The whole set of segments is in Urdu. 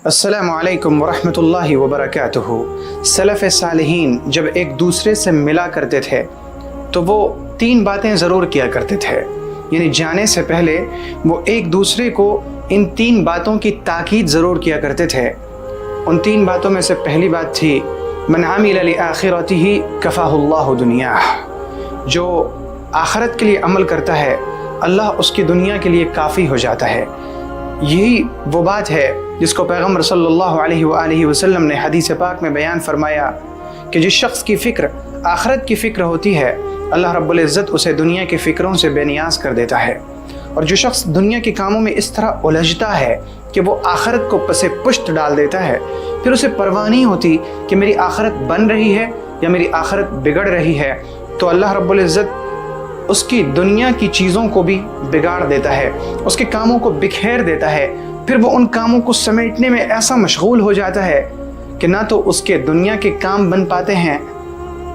السلام علیکم ورحمۃ اللہ وبرکاتہ۔ سلف صالحین جب ایک دوسرے سے ملا کرتے تھے تو وہ تین باتیں ضرور کیا کرتے تھے، یعنی جانے سے پہلے وہ ایک دوسرے کو ان تین باتوں کی تاکید ضرور کیا کرتے تھے۔ ان تین باتوں میں سے پہلی بات تھی من عمل لآخرتہ کفاہ اللہ دنیاہ، جو آخرت کے لیے عمل کرتا ہے اللہ اس کی دنیا کے لیے کافی ہو جاتا ہے۔ یہی وہ بات ہے جس کو پیغمبر صلی اللہ علیہ وآلہ وسلم نے حدیث پاک میں بیان فرمایا کہ جس شخص کی فکر آخرت کی فکر ہوتی ہے اللہ رب العزت اسے دنیا کے فکروں سے بے نیاز کر دیتا ہے، اور جو شخص دنیا کے کاموں میں اس طرح الجھتا ہے کہ وہ آخرت کو پس پشت ڈال دیتا ہے، پھر اسے پرواہ نہیں ہوتی کہ میری آخرت بن رہی ہے یا میری آخرت بگڑ رہی ہے، تو اللہ رب العزت اس کی دنیا کی چیزوں کو بھی بگاڑ دیتا ہے، اس کے کاموں کو بکھیر دیتا ہے، پھر وہ ان کاموں کو سمیٹنے میں ایسا مشغول ہو جاتا ہے کہ نہ تو اس کے دنیا کے کام بن پاتے ہیں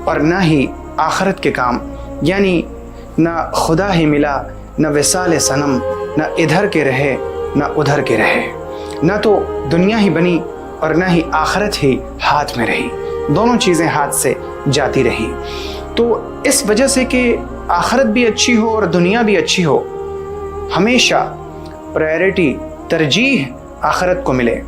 اور نہ ہی آخرت کے کام، یعنی نہ خدا ہی ملا، نہ وصال صنم، نہ ادھر کے رہے نہ ادھر کے رہے، نہ تو دنیا ہی بنی اور نہ ہی آخرت ہی ہاتھ میں رہی، دونوں چیزیں ہاتھ سے جاتی رہی۔ تو اس وجہ سے کہ آخرت بھی اچھی ہو اور دنیا بھی اچھی ہو، ہمیشہ پرائرٹی ترجیح آخرت کو ملے۔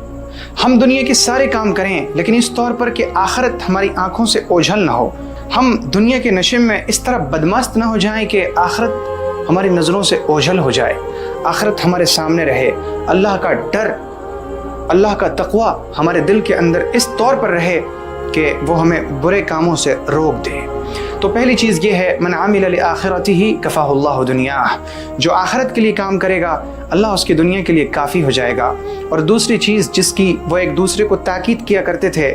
ہم دنیا کے سارے کام کریں لیکن اس طور پر کہ آخرت ہماری آنکھوں سے اوجھل نہ ہو، ہم دنیا کے نشے میں اس طرح بدمست نہ ہو جائیں کہ آخرت ہماری نظروں سے اوجھل ہو جائے، آخرت ہمارے سامنے رہے، اللہ کا ڈر، اللہ کا تقوی ہمارے دل کے اندر اس طور پر رہے کہ وہ ہمیں برے کاموں سے روک دے۔ تو پہلی چیز یہ ہے من عمل لآخرتہ کفاہ اللہ دنیاہ، جو آخرت کے لیے کام کرے گا اللہ اس کی دنیا کے لیے کافی ہو جائے گا۔ اور دوسری چیز جس کی وہ ایک دوسرے کو تاکید کیا کرتے تھے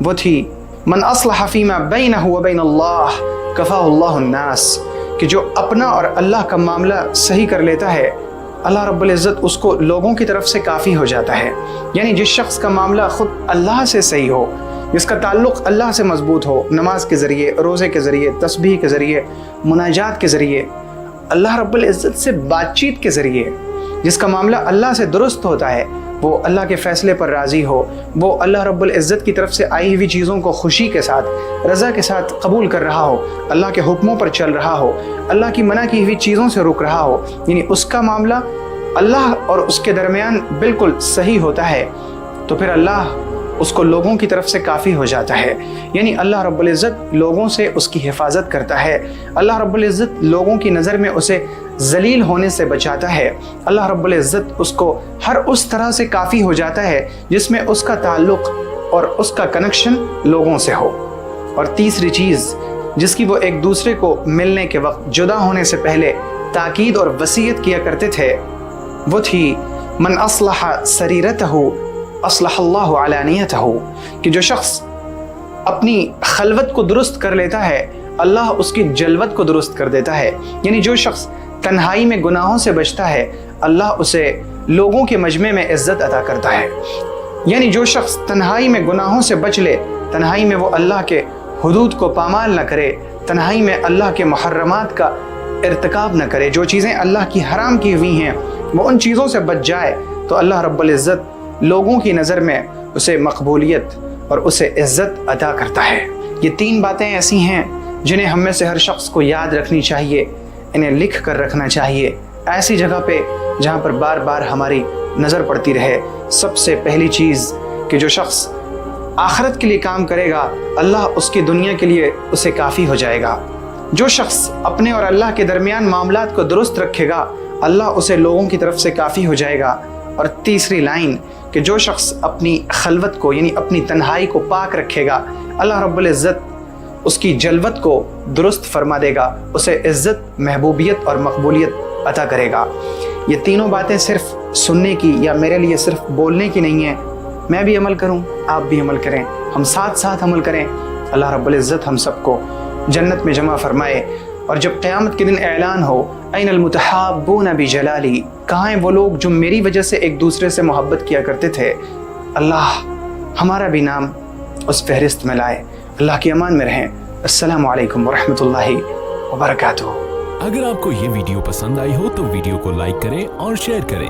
وہ تھی من اصلح فیما بینہ وبین اللہ کفاہ اللہ الناس، کہ جو اپنا اور اللہ کا معاملہ صحیح کر لیتا ہے اللہ رب العزت اس کو لوگوں کی طرف سے کافی ہو جاتا ہے۔ یعنی جس شخص کا معاملہ خود اللہ سے صحیح ہو، جس کا تعلق اللہ سے مضبوط ہو، نماز کے ذریعے، روزے کے ذریعے، تسبیح کے ذریعے، مناجات کے ذریعے، اللہ رب العزت سے بات چیت کے ذریعے، جس کا معاملہ اللہ سے درست ہوتا ہے، وہ اللہ کے فیصلے پر راضی ہو، وہ اللہ رب العزت کی طرف سے آئی ہوئی چیزوں کو خوشی کے ساتھ، رضا کے ساتھ قبول کر رہا ہو، اللہ کے حکموں پر چل رہا ہو، اللہ کی منع کی ہوئی چیزوں سے رک رہا ہو، یعنی اس کا معاملہ اللہ اور اس کے درمیان بالکل صحیح ہوتا ہے، تو پھر اللہ اس کو لوگوں کی طرف سے کافی ہو جاتا ہے۔ یعنی اللہ رب العزت لوگوں سے اس کی حفاظت کرتا ہے، اللہ رب العزت لوگوں کی نظر میں اسے ذلیل ہونے سے بچاتا ہے، اللہ رب العزت اس کو ہر اس طرح سے کافی ہو جاتا ہے جس میں اس کا تعلق اور اس کا کنیکشن لوگوں سے ہو۔ اور تیسری چیز جس کی وہ ایک دوسرے کو ملنے کے وقت جدا ہونے سے پہلے تاکید اور وصیت کیا کرتے تھے وہ تھی من اصلح سریرتہ اصلح اللہ علانیتہ، کہ جو شخص اپنی خلوت کو درست کر لیتا ہے اللہ اس کی جلوت کو درست کر دیتا ہے۔ یعنی جو شخص تنہائی میں گناہوں سے بچتا ہے اللہ اسے لوگوں کے مجمع میں عزت عطا کرتا ہے۔ یعنی جو شخص تنہائی میں گناہوں سے بچ لے، تنہائی میں وہ اللہ کے حدود کو پامال نہ کرے، تنہائی میں اللہ کے محرمات کا ارتکاب نہ کرے، جو چیزیں اللہ کی حرام کی ہوئی ہیں وہ ان چیزوں سے بچ جائے، تو اللہ رب العزت لوگوں کی نظر میں اسے مقبولیت اور اسے عزت عطا کرتا ہے۔ یہ تین باتیں ایسی ہیں جنہیں ہم میں سے ہر شخص کو یاد رکھنی چاہیے، انہیں لکھ کر رکھنا چاہیے ایسی جگہ پہ جہاں پر بار بار ہماری نظر پڑتی رہے۔ سب سے پہلی چیز کہ جو شخص آخرت کے لیے کام کرے گا اللہ اس کی دنیا کے لیے اسے کافی ہو جائے گا، جو شخص اپنے اور اللہ کے درمیان معاملات کو درست رکھے گا اللہ اسے لوگوں کی طرف سے کافی ہو جائے گا۔ اور تیسری لائن کہ جو شخص اپنی خلوت کو یعنی اپنی تنہائی کو پاک رکھے گا اللہ رب العزت اس کی جلوت کو درست فرما دے گا، اسے عزت، محبوبیت اور مقبولیت عطا کرے گا۔ یہ تینوں باتیں صرف سننے کی یا میرے لیے صرف بولنے کی نہیں ہیں، میں بھی عمل کروں، آپ بھی عمل کریں، ہم ساتھ ساتھ عمل کریں، اللہ رب العزت ہم سب کو جنت میں جمع فرمائے۔ اور جب قیامت کے دن اعلان ہو این المتحابون بجلالی، کہاں ہیں وہ لوگ جو میری وجہ سے ایک دوسرے سے محبت کیا کرتے تھے، اللہ ہمارا بھی نام اس فہرست میں لائے۔ اللہ کی امان میں رہیں۔ السلام علیکم ورحمۃ اللہ وبرکاتہ۔ اگر آپ کو یہ ویڈیو پسند آئی ہو تو ویڈیو کو لائک کریں اور شیئر کریں۔